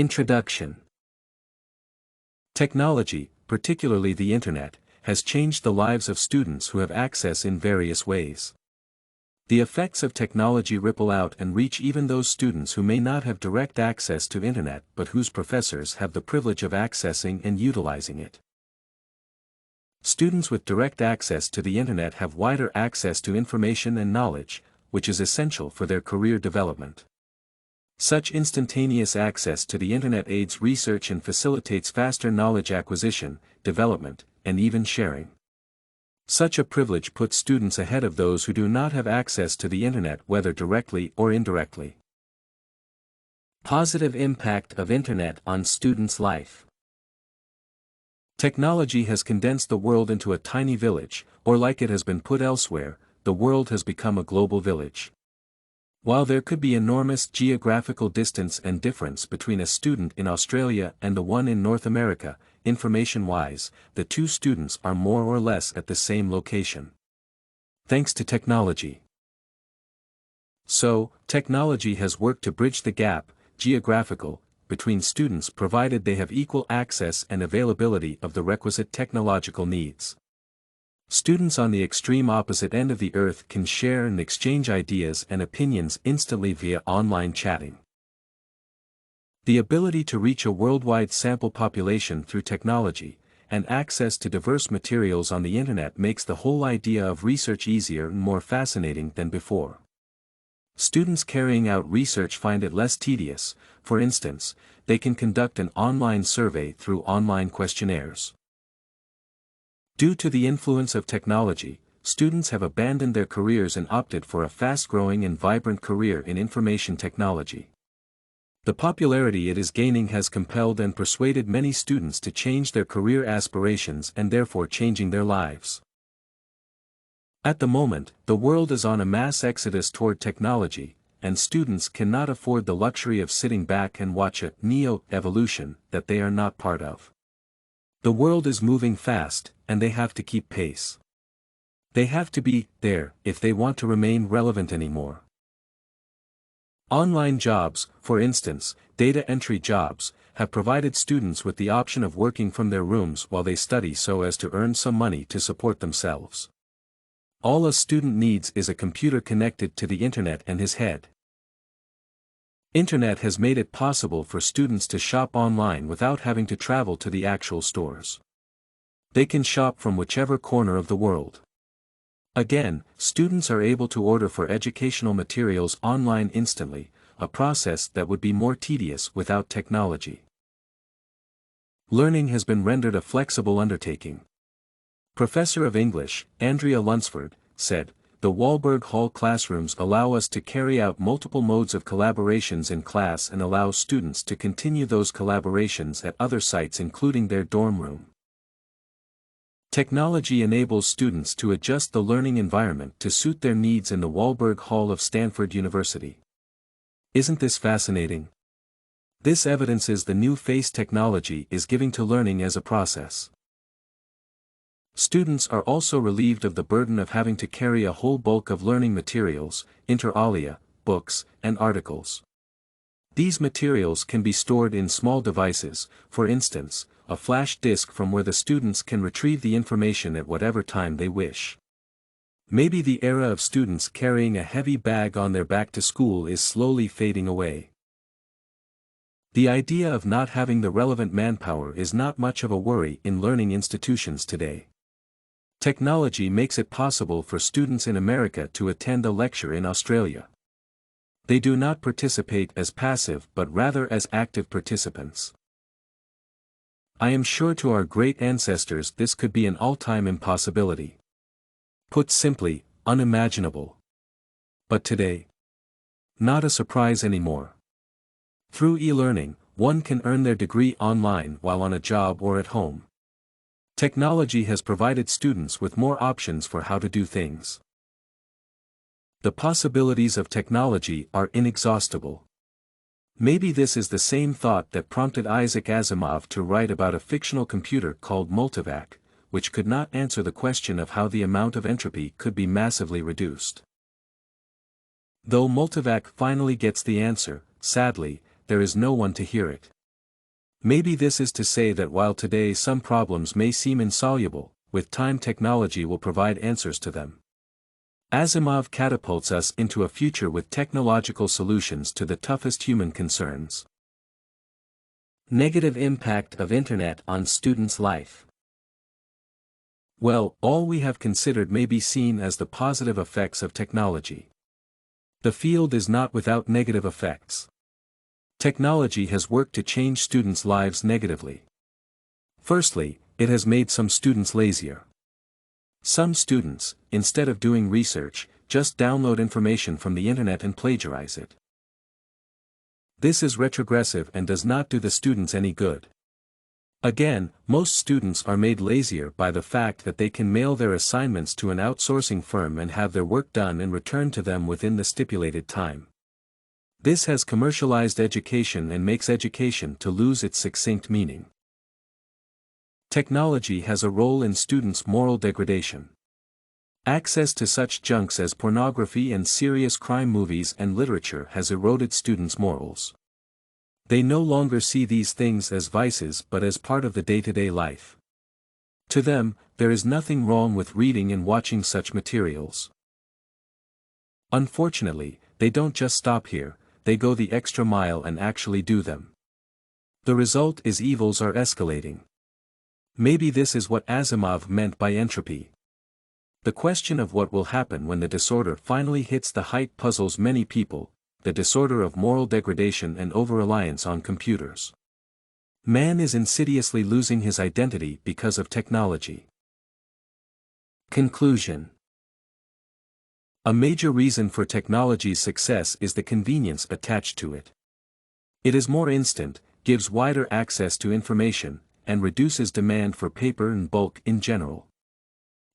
Introduction. Technology, particularly the Internet, has changed the lives of students who have access in various ways. The effects of technology ripple out and reach even those students who may not have direct access to Internet but whose professors have the privilege of accessing and utilizing it. Students with direct access to the Internet have wider access to information and knowledge, which is essential for their career development. Such instantaneous access to the Internet aids research and facilitates faster knowledge acquisition, development, and even sharing. Such a privilege puts students ahead of those who do not have access to the Internet, whether directly or indirectly. Positive impact of Internet on students' life. Technology has condensed the world into a tiny village, or like it has been put elsewhere, the world has become a global village. While there could be enormous geographical distance and difference between a student in Australia and the one in North America, information-wise, the two students are more or less at the same location. Thanks to technology. So, technology has worked to bridge the gap, geographical, between students provided they have equal access and availability of the requisite technological needs. Students on the extreme opposite end of the earth can share and exchange ideas and opinions instantly via online chatting. The ability to reach a worldwide sample population through technology, and access to diverse materials on the Internet makes the whole idea of research easier and more fascinating than before. Students carrying out research find it less tedious. For instance, they can conduct an online survey through online questionnaires. Due to the influence of technology, students have abandoned their careers and opted for a fast-growing and vibrant career in information technology. The popularity it is gaining has compelled and persuaded many students to change their career aspirations and therefore changing their lives. At the moment, the world is on a mass exodus toward technology, and students cannot afford the luxury of sitting back and watch a neo-evolution that they are not part of. The world is moving fast, and they have to keep pace. They have to be there if they want to remain relevant anymore. Online jobs, for instance, data entry jobs, have provided students with the option of working from their rooms while they study so as to earn some money to support themselves. All a student needs is a computer connected to the Internet and his head. Internet has made it possible for students to shop online without having to travel to the actual stores. They can shop from whichever corner of the world. Again, students are able to order for educational materials online instantly, a process that would be more tedious without technology. Learning has been rendered a flexible undertaking. Professor of English, Andrea Lunsford, said, "The Wahlberg Hall classrooms allow us to carry out multiple modes of collaborations in class and allow students to continue those collaborations at other sites including their dorm room." Technology enables students to adjust the learning environment to suit their needs in the Wahlberg Hall of Stanford University. Isn't this fascinating? This evidences the new face technology is giving to learning as a process. Students are also relieved of the burden of having to carry a whole bulk of learning materials, inter alia, books, and articles. These materials can be stored in small devices, for instance, a flash disk from where the students can retrieve the information at whatever time they wish. Maybe the era of students carrying a heavy bag on their back to school is slowly fading away. The idea of not having the relevant manpower is not much of a worry in learning institutions today. Technology makes it possible for students in America to attend a lecture in Australia. They do not participate as passive but rather as active participants. I am sure to our great ancestors this could be an all-time impossibility. Put simply, unimaginable. But today? Not a surprise anymore. Through e-learning, one can earn their degree online while on a job or at home. Technology has provided students with more options for how to do things. The possibilities of technology are inexhaustible. Maybe this is the same thought that prompted Isaac Asimov to write about a fictional computer called Multivac, which could not answer the question of how the amount of entropy could be massively reduced. Though Multivac finally gets the answer, sadly, there is no one to hear it. Maybe this is to say that while today some problems may seem insoluble, with time technology will provide answers to them. Asimov catapults us into a future with technological solutions to the toughest human concerns. Negative impact of Internet on students' life. Well, all we have considered may be seen as the positive effects of technology. The field is not without negative effects. Technology has worked to change students' lives negatively. Firstly, it has made some students lazier. Some students, instead of doing research, just download information from the internet and plagiarize it. This is retrogressive and does not do the students any good. Again, most students are made lazier by the fact that they can mail their assignments to an outsourcing firm and have their work done and returned to them within the stipulated time. This has commercialized education and makes education to lose its succinct meaning. Technology has a role in students' moral degradation. Access to such junks as pornography and serious crime movies and literature has eroded students' morals. They no longer see these things as vices but as part of the day-to-day life. To them, there is nothing wrong with reading and watching such materials. Unfortunately, they don't just stop here, they go the extra mile and actually do them. The result is evils are escalating. Maybe this is what Asimov meant by entropy. The question of what will happen when the disorder finally hits the height puzzles many people, the disorder of moral degradation and over-reliance on computers. Man is insidiously losing his identity because of technology. Conclusion. A major reason for technology's success is the convenience attached to it. It is more instant, gives wider access to information, and reduces demand for paper and bulk in general.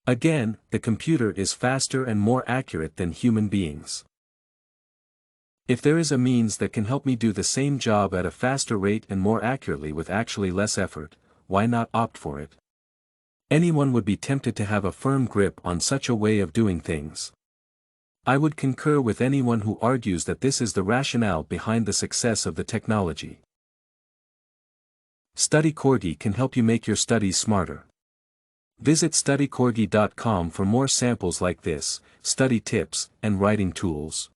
Again, the computer is faster and more accurate than human beings. If there is a means that can help me do the same job at a faster rate and more accurately with actually less effort, why not opt for it? Anyone would be tempted to have a firm grip on such a way of doing things. I would concur with anyone who argues that this is the rationale behind the success of the technology. StudyCorgi can help you make your studies smarter. Visit studycorgi.com for more samples like this, study tips, and writing tools.